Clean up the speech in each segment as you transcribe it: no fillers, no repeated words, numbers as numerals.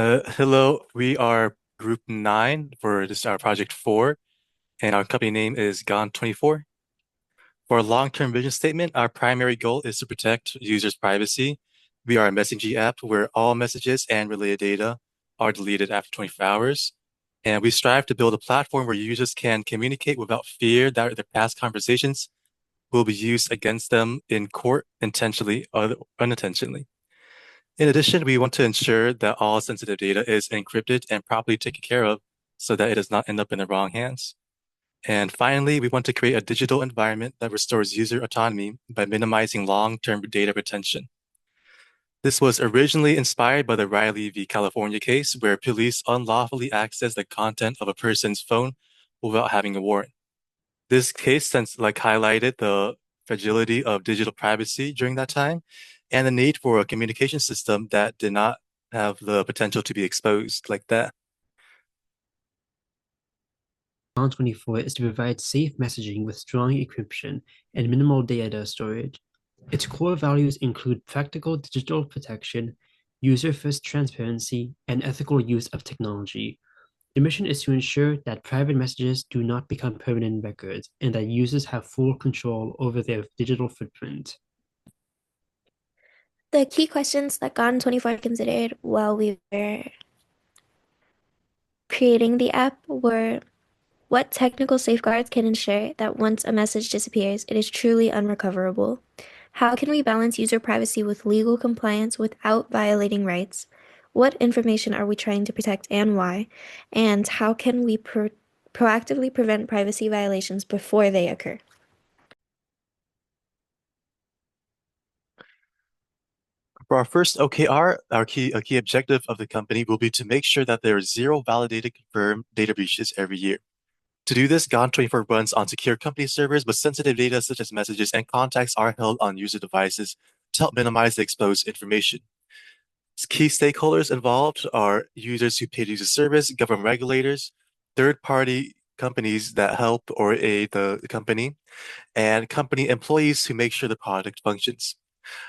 Hello, we are Group 9 for this our Project 4, and our company name is Gone24. For our long-term vision statement, our primary goal is to protect users' privacy. We are a messaging app where all messages and related data are deleted after 24 hours. And we strive to build a platform where users can communicate without fear that their past conversations will be used against them in court intentionally or unintentionally. In addition, we want to ensure that all sensitive data is encrypted and properly taken care of so that it does not end up in the wrong hands. And finally, we want to create a digital environment that restores user autonomy by minimizing long-term data retention. This was originally inspired by the Riley v. California case, where police unlawfully access the content of a person's phone without having a warrant. This case since highlighted the fragility of digital privacy during that time and the need for a communication system that did not have the potential to be exposed like that. On24 is to provide safe messaging with strong encryption and minimal data storage. Its core values include practical digital protection, user-first transparency, and ethical use of technology. The mission is to ensure that private messages do not become permanent records and that users have full control over their digital footprint. The key questions that Gone24 considered while we were creating the app were what technical safeguards can ensure that once a message disappears, it is truly unrecoverable? How can we balance user privacy with legal compliance without violating rights? What information are we trying to protect and why? And how can we proactively prevent privacy violations before they occur? For our first OKR, a key objective of the company will be to make sure that there are zero validated confirmed data breaches every year. To do this, GON24 runs on secure company servers, but sensitive data such as messages and contacts are held on user devices to help minimize the exposed information. Key stakeholders involved are users who pay to use the service, government regulators, third-party companies that help or aid the company, and company employees who make sure the product functions.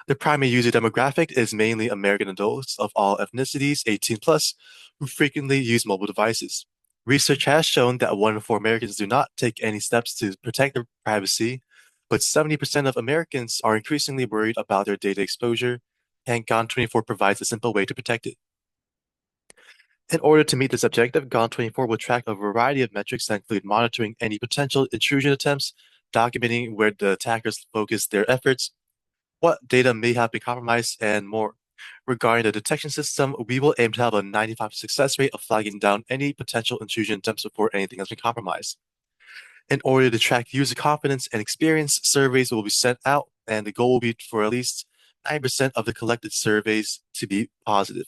The primary user demographic is mainly American adults of all ethnicities, 18 plus, who frequently use mobile devices. Research has shown that 1 in 4 Americans do not take any steps to protect their privacy, but 70% of Americans are increasingly worried about their data exposure, and GON24 provides a simple way to protect it. In order to meet this objective, GON24 will track a variety of metrics that include monitoring any potential intrusion attempts, documenting where the attackers focus their efforts, what data may have been compromised, and more. Regarding the detection system, we will aim to have a 95% success rate of flagging down any potential intrusion attempts before anything has been compromised. In order to track user confidence and experience, surveys will be sent out, and the goal will be for at least 9% of the collected surveys to be positive.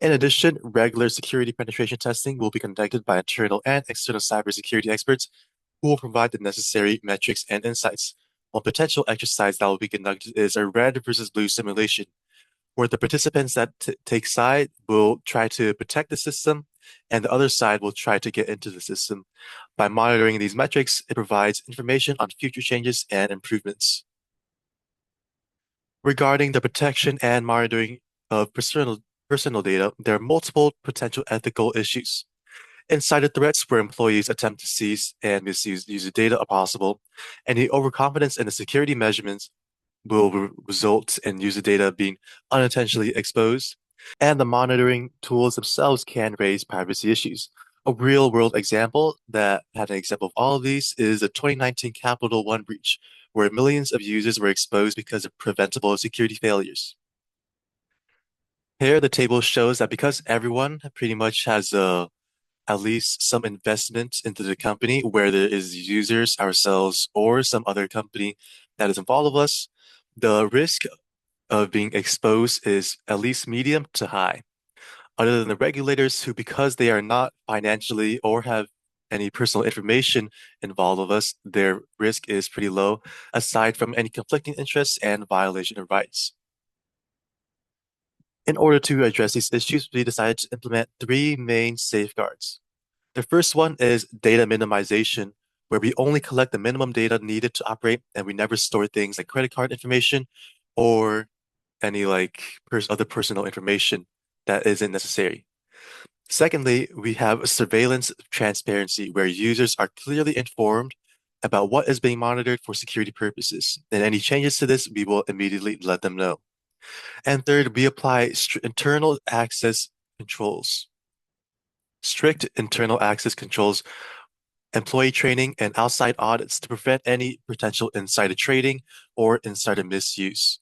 In addition, regular security penetration testing will be conducted by internal and external cybersecurity experts who will provide the necessary metrics and insights. One potential exercise that will be conducted is a red versus blue simulation, where the participants that take side will try to protect the system, and the other side will try to get into the system. By monitoring these metrics, it provides information on future changes and improvements. Regarding the protection and monitoring of personal data, there are multiple potential ethical issues. Insider threats where employees attempt to seize and misuse user data are possible, and the overconfidence in the security measurements will result in user data being unintentionally exposed, and the monitoring tools themselves can raise privacy issues. A real-world example that had an example of all of these is the 2019 Capital One breach, where millions of users were exposed because of preventable security failures. Here, the table shows that because everyone pretty much has at least some investment into the company, where there is users, ourselves, or some other company that is involved with us, the risk of being exposed is at least medium to high. Other than the regulators who, because they are not financially or have any personal information involved with us, their risk is pretty low, aside from any conflicting interests and violation of rights. In order to address these issues, we decided to implement 3 main safeguards. The first one is data minimization, where we only collect the minimum data needed to operate, and we never store things like credit card information or any other personal information. that isn't necessary. Secondly, we have surveillance transparency, where users are clearly informed about what is being monitored for security purposes, and any changes to this, we will immediately let them know. And third, we apply strict internal access controls, employee training, and outside audits to prevent any potential insider trading or insider misuse.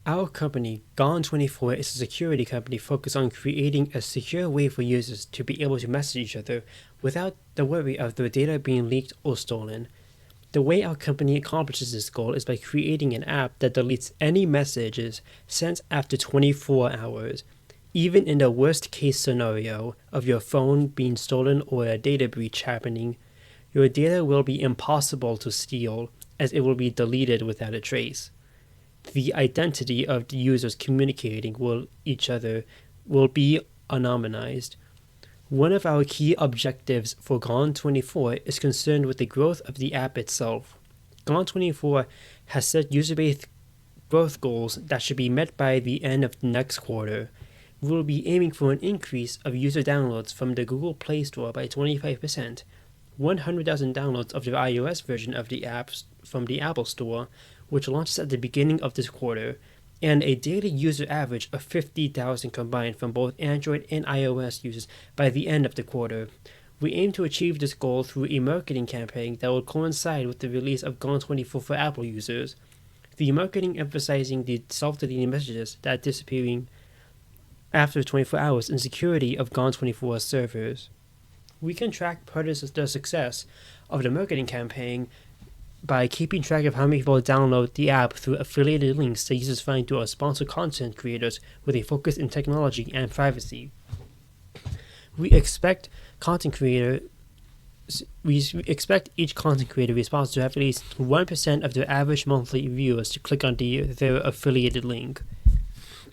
Our company, Gone24, is a security company focused on creating a secure way for users to be able to message each other without the worry of their data being leaked or stolen. The way our company accomplishes this goal is by creating an app that deletes any messages sent after 24 hours. Even in the worst case scenario of your phone being stolen or a data breach happening, your data will be impossible to steal, as it will be deleted without a trace. The identity of the users communicating with each other will be anonymized. One of our key objectives for Gone24 is concerned with the growth of the app itself. Gone24 has set user-based growth goals that should be met by the end of the next quarter. We will be aiming for an increase of user downloads from the Google Play Store by 25%, 100,000 downloads of the iOS version of the app from the Apple Store, which launches at the beginning of this quarter, and a daily user average of 50,000 combined from both Android and iOS users by the end of the quarter. We aim to achieve this goal through a marketing campaign that will coincide with the release of Gone24 for Apple users. The marketing emphasizing the self-deleting messages that are disappearing after 24 hours and security of Gone24's servers. We can track part of the success of the marketing campaign by keeping track of how many people download the app through affiliated links that users find through our sponsored content creators with a focus in technology and privacy. We expect each content creator response to have at least 1% of their average monthly viewers to click on their affiliated link.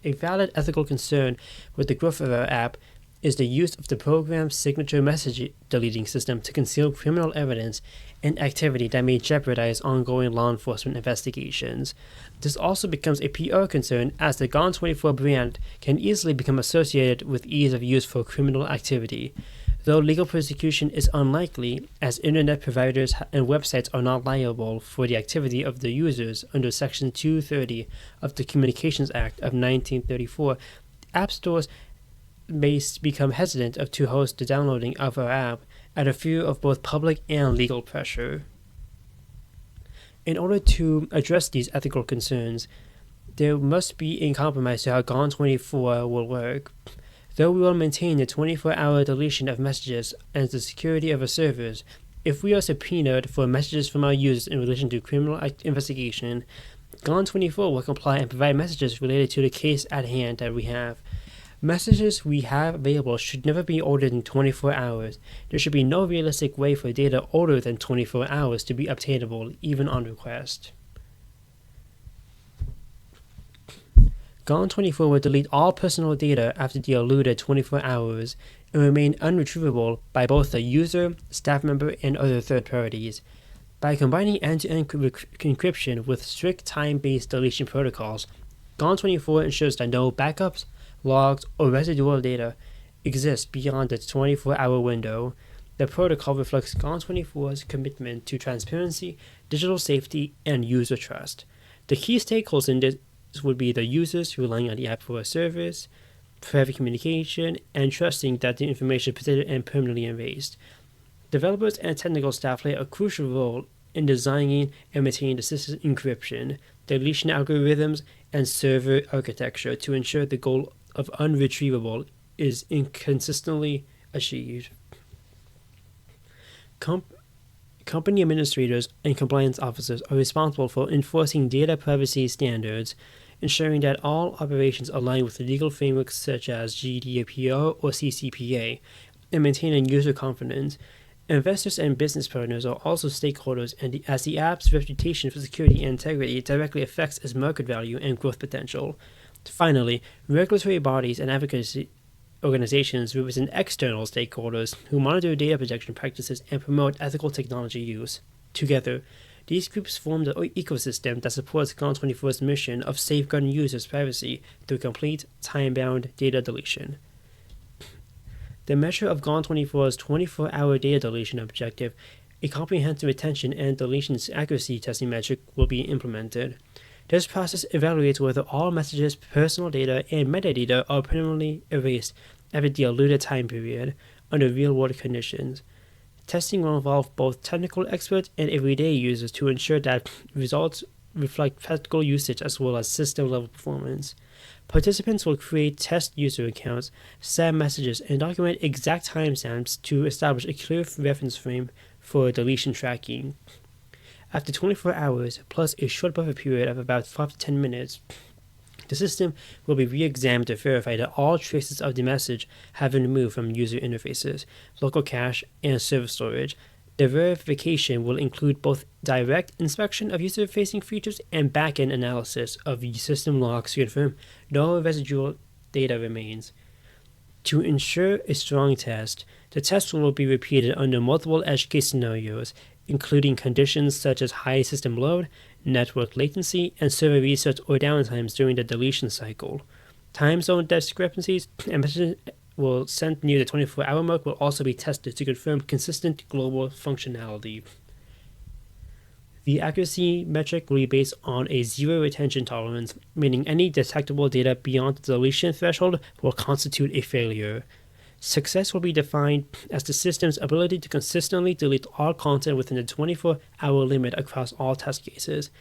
A valid ethical concern with the growth of our app is the use of the program's signature message deleting system to conceal criminal evidence and activity that may jeopardize ongoing law enforcement investigations. This also becomes a PR concern, as the Gone24 brand can easily become associated with ease of use for criminal activity. Though legal prosecution is unlikely, as internet providers and websites are not liable for the activity of the users under Section 230 of the Communications Act of 1934, app stores may become hesitant to host the downloading of our app out of fear of both public and legal pressure. In order to address these ethical concerns, there must be a compromise to how Gone24 will work. Though we will maintain the 24-hour deletion of messages and the security of our servers, if we are subpoenaed for messages from our users in relation to criminal investigation, Gone24 will comply and provide messages related to the case at hand that we have. Messages we have available should never be older than 24 hours. There should be no realistic way for data older than 24 hours to be obtainable, even on request. Gone24 will delete all personal data after the alluded 24 hours and remain unretrievable by both the user, staff member, and other third parties. By combining end-to-end encryption with strict time-based deletion protocols, Gone24 ensures that no backups, logs, or residual data exist beyond the 24-hour window. The protocol reflects Gone24's commitment to transparency, digital safety, and user trust. The key stakeholders in this would be the users relying on the app for a service, private communication, and trusting that the information is protected and permanently erased. Developers and technical staff play a crucial role in designing and maintaining the system's encryption, deletion algorithms, and server architecture to ensure the goal of unretrievable is consistently achieved. Company administrators and compliance officers are responsible for enforcing data privacy standards, ensuring that all operations align with legal frameworks such as GDPR or CCPA, and maintaining user confidence. Investors and business partners are also stakeholders, and as the app's reputation for security and integrity directly affects its market value and growth potential. Finally, regulatory bodies and advocacy organizations represent external stakeholders who monitor data protection practices and promote ethical technology use. Together, These groups form the ecosystem that supports GON24's mission of safeguarding users' privacy through complete, time-bound data deletion. The measure of GON24's 24-hour data deletion objective, a comprehensive retention and deletion accuracy testing metric, will be implemented. This process evaluates whether all messages, personal data, and metadata are permanently erased after the allotted time period under real-world conditions. Testing will involve both technical experts and everyday users to ensure that results reflect practical usage as well as system-level performance. Participants will create test user accounts, send messages, and document exact timestamps to establish a clear reference frame for deletion tracking. After 24 hours, plus a short buffer period of about 5 to 10 minutes, the system will be re-examined to verify that all traces of the message have been removed from user interfaces, local cache, and server storage. The verification will include both direct inspection of user-facing features and back-end analysis of system logs to confirm no residual data remains. To ensure a strong test, the test will be repeated under multiple edge case scenarios, including conditions such as high system load, network latency, and server restarts or downtimes during the deletion cycle. Time zone discrepancies and messages will sent near the 24-hour mark will also be tested to confirm consistent global functionality. The accuracy metric will be based on a zero retention tolerance, meaning any detectable data beyond the deletion threshold will constitute a failure. Success will be defined as the system's ability to consistently delete all content within the 24-hour limit across all test cases.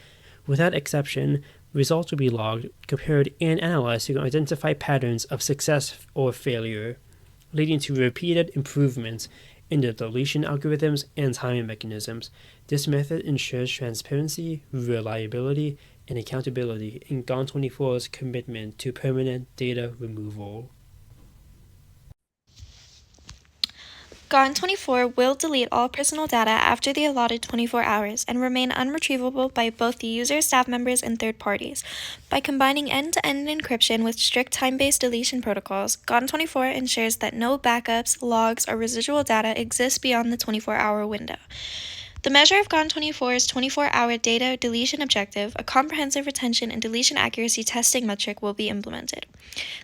Without exception, results will be logged, compared, and analyzed to identify patterns of success or failure, leading to repeated improvements in the deletion algorithms and timing mechanisms. This method ensures transparency, reliability, and accountability in GON24's commitment to permanent data removal. GON24 will delete all personal data after the allotted 24 hours and remain unretrievable by both the user, staff members, and third parties. By combining end-to-end encryption with strict time-based deletion protocols, GON24 ensures that no backups, logs, or residual data exist beyond the 24-hour window. The measure of GON24's 24-hour data deletion objective, a comprehensive retention and deletion accuracy testing metric, will be implemented.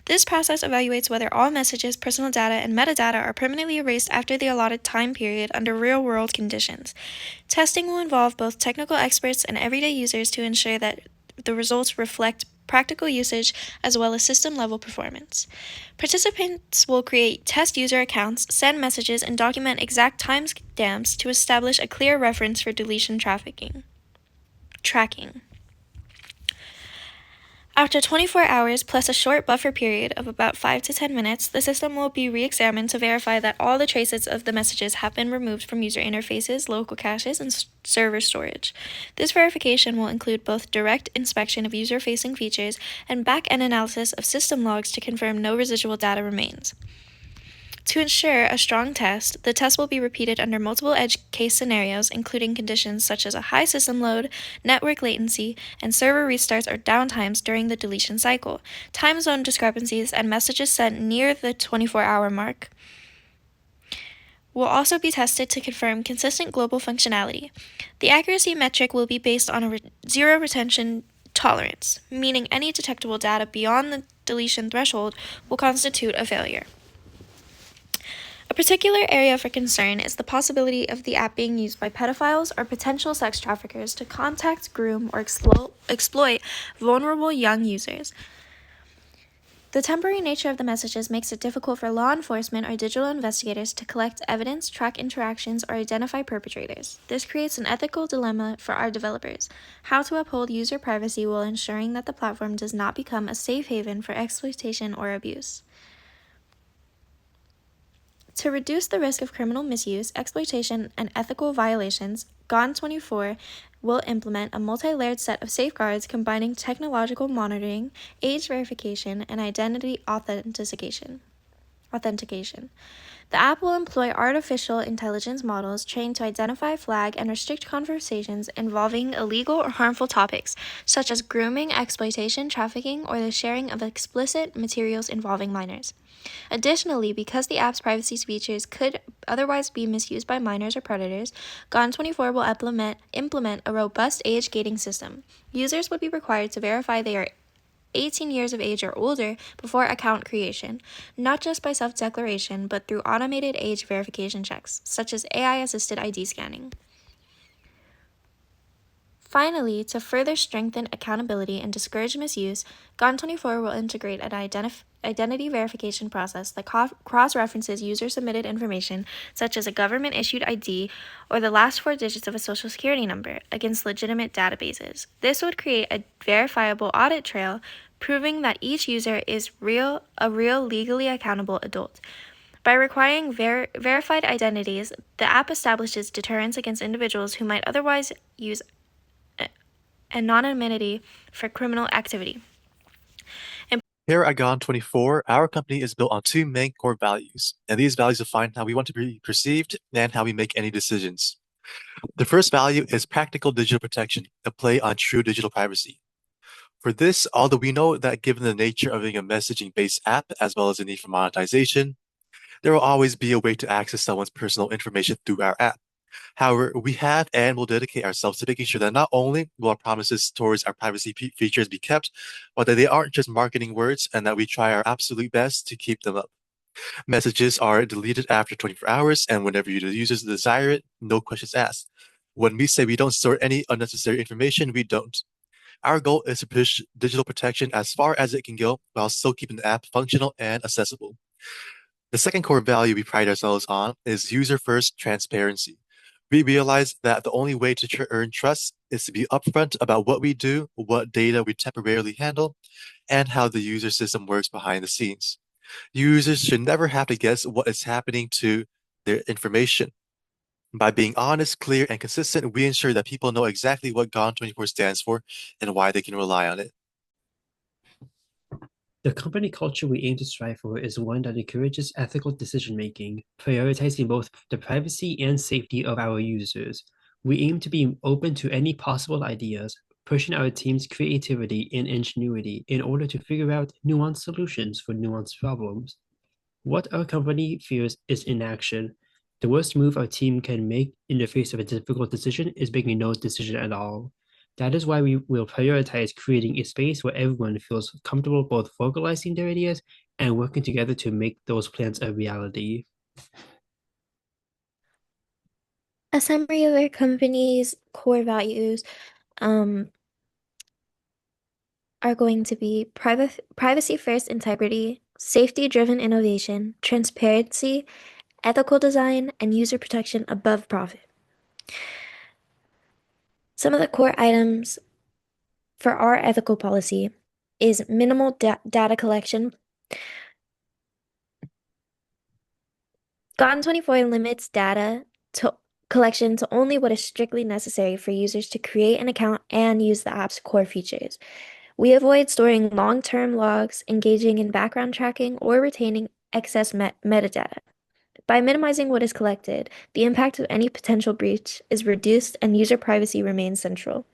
This process evaluates whether all messages, personal data, and metadata are permanently erased after the allotted time period under real-world conditions. Testing will involve both technical experts and everyday users to ensure that the results reflect practical usage as well as system-level performance. Participants will create test user accounts, send messages, and document exact timestamps to establish a clear reference for deletion tracking. After 24 hours plus a short buffer period of about 5 to 10 minutes, the system will be re-examined to verify that all the traces of the messages have been removed from user interfaces, local caches, and server storage. This verification will include both direct inspection of user-facing features and back-end analysis of system logs to confirm no residual data remains. To ensure a strong test, the test will be repeated under multiple edge case scenarios, including conditions such as a high system load, network latency, and server restarts or downtimes during the deletion cycle, time zone discrepancies, and messages sent near the 24-hour mark will also be tested to confirm consistent global functionality. The accuracy metric will be based on a zero retention tolerance, meaning any detectable data beyond the deletion threshold will constitute a failure. A particular area for concern is the possibility of the app being used by pedophiles or potential sex traffickers to contact, groom, or exploit vulnerable young users. The temporary nature of the messages makes it difficult for law enforcement or digital investigators to collect evidence, track interactions, or identify perpetrators. This creates an ethical dilemma for our developers: how to uphold user privacy while ensuring that the platform does not become a safe haven for exploitation or abuse. To reduce the risk of criminal misuse, exploitation, and ethical violations, GON24 will implement a multi-layered set of safeguards combining technological monitoring, age verification, and identity authentication. authentication. The app will employ artificial intelligence models trained to identify, flag, and restrict conversations involving illegal or harmful topics, such as grooming, exploitation, trafficking, or the sharing of explicit materials involving minors. Additionally, because the app's privacy features could otherwise be misused by minors or predators, GON24 will implement a robust age gating system. Users would be required to verify they are 18 years of age or older before account creation, not just by self-declaration, but through automated age verification checks, such as AI-assisted ID scanning. Finally, to further strengthen accountability and discourage misuse, GON24 will integrate an identity verification process that cross-references user-submitted information, such as a government-issued ID or the last 4 digits of a social security number, against legitimate databases. This would create a verifiable audit trail, proving that each user is a real legally accountable adult. By requiring verified identities, the app establishes deterrence against individuals who might otherwise use anonymity for criminal activity. Here at GON24, our company is built on 2 main core values, and these values define how we want to be perceived and how we make any decisions. The first value is practical digital protection, a play on true digital privacy. For this, although we know that given the nature of being a messaging-based app as well as the need for monetization, there will always be a way to access someone's personal information through our app. However, we have and will dedicate ourselves to making sure that not only will our promises towards our privacy features be kept, but that they aren't just marketing words and that we try our absolute best to keep them up. Messages are deleted after 24 hours, and whenever the users desire it, no questions asked. When we say we don't store any unnecessary information, we don't. Our goal is to push digital protection as far as it can go while still keeping the app functional and accessible. The second core value we pride ourselves on is user-first transparency. We realize that the only way to earn trust is to be upfront about what we do, what data we temporarily handle, and how the user system works behind the scenes. Users should never have to guess what is happening to their information. By being honest, clear, and consistent, we ensure that people know exactly what GON24 stands for and why they can rely on it. The company culture we aim to strive for is one that encourages ethical decision-making, prioritizing both the privacy and safety of our users. We aim to be open to any possible ideas, pushing our team's creativity and ingenuity in order to figure out nuanced solutions for nuanced problems. What our company fears is inaction. The worst move our team can make in the face of a difficult decision is making no decision at all. That is why we will prioritize creating a space where everyone feels comfortable both vocalizing their ideas and working together to make those plans a reality. A summary of our company's core values are going to be privacy-first integrity, safety-driven innovation, transparency, ethical design, and user protection above profit. Some of the core items for our ethical policy is minimal data collection. GON24 limits data collection to only what is strictly necessary for users to create an account and use the app's core features. We avoid storing long-term logs, engaging in background tracking, or retaining excess metadata. By minimizing what is collected, the impact of any potential breach is reduced and user privacy remains central.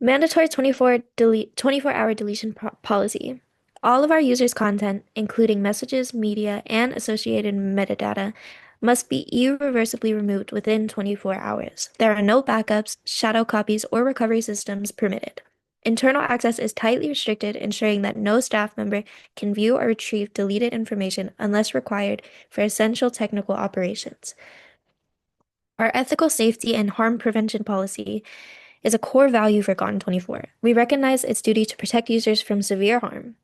Mandatory 24-hour deletion policy. All of our users' content, including messages, media, and associated metadata, must be irreversibly removed within 24 hours. There are no backups, shadow copies, or recovery systems permitted. Internal access is tightly restricted, ensuring that no staff member can view or retrieve deleted information unless required for essential technical operations. Our ethical safety and harm prevention policy is a core value for GON24. We recognize its duty to protect users from severe harm.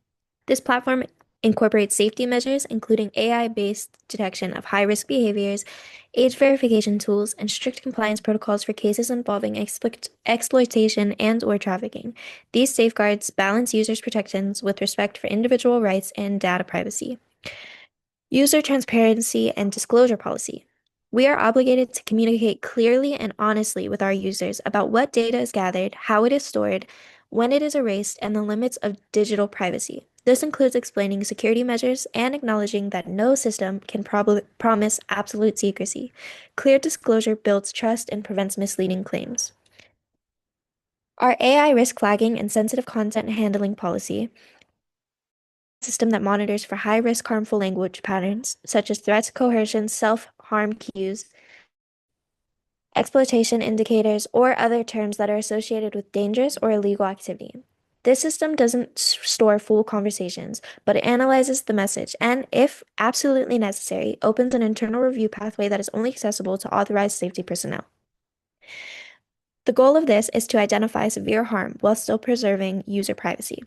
This platform incorporates safety measures, including AI-based detection of high-risk behaviors, age verification tools, and strict compliance protocols for cases involving exploitation and/or trafficking. These safeguards balance users' protections with respect for individual rights and data privacy. User transparency and disclosure policy. We are obligated to communicate clearly and honestly with our users about what data is gathered, how it is stored, when it is erased, and the limits of digital privacy. This includes explaining security measures and acknowledging that no system can promise absolute secrecy. Clear disclosure builds trust and prevents misleading claims. Our AI risk flagging and sensitive content handling policy system that monitors for high-risk harmful language patterns, such as threats, coercion, self-harm cues, exploitation indicators, or other terms that are associated with dangerous or illegal activity. This system doesn't store full conversations, but it analyzes the message and, if absolutely necessary, opens an internal review pathway that is only accessible to authorized safety personnel. The goal of this is to identify severe harm while still preserving user privacy.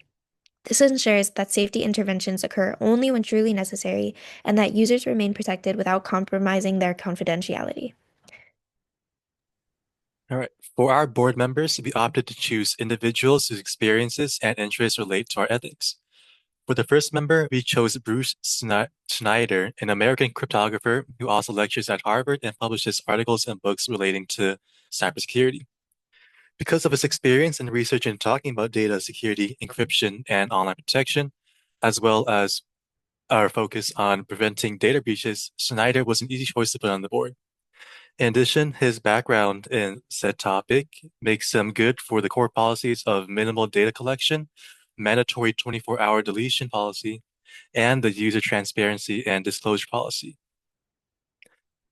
This ensures that safety interventions occur only when truly necessary and that users remain protected without compromising their confidentiality. All right. For our board members, we opted to choose individuals whose experiences and interests relate to our ethics. For the first member, we chose Bruce Schneider, an American cryptographer who also lectures at Harvard and publishes articles and books relating to cybersecurity. Because of his experience and research in talking about data security, encryption, and online protection, as well as our focus on preventing data breaches, Schneider was an easy choice to put on the board. In addition, his background in said topic makes him good for the core policies of minimal data collection, mandatory 24-hour deletion policy, and the user transparency and disclosure policy.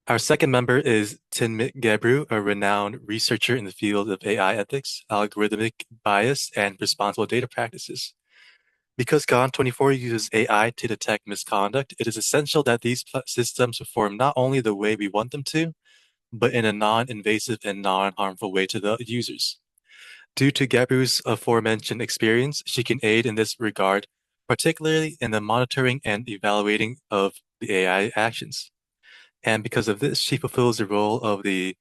Our second member is Tinmit Gebru, a renowned researcher in the field of AI ethics, algorithmic bias, and responsible data practices. Because GON24 uses AI to detect misconduct, it is essential that these systems perform not only the way we want them to, but in a non-invasive and non-harmful way to the users. Due to Gebru's aforementioned experience, she can aid in this regard, particularly in the monitoring and evaluating of the AI actions. And because of this, she fulfills the role of the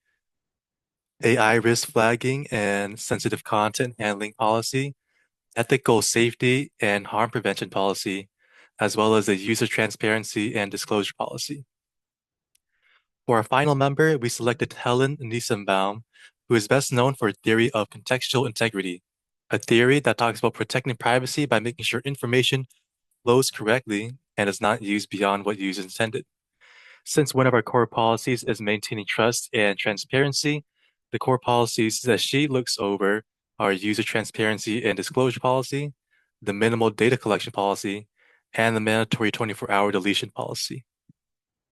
AI risk flagging and sensitive content handling policy, ethical safety and harm prevention policy, as well as the user transparency and disclosure policy. For our final member, we selected Helen Nissenbaum, who is best known for a theory of contextual integrity, a theory that talks about protecting privacy by making sure information flows correctly and is not used beyond what users intended. Since one of our core policies is maintaining trust and transparency, the core policies that she looks over are user transparency and disclosure policy, the minimal data collection policy, and the mandatory 24-hour deletion policy.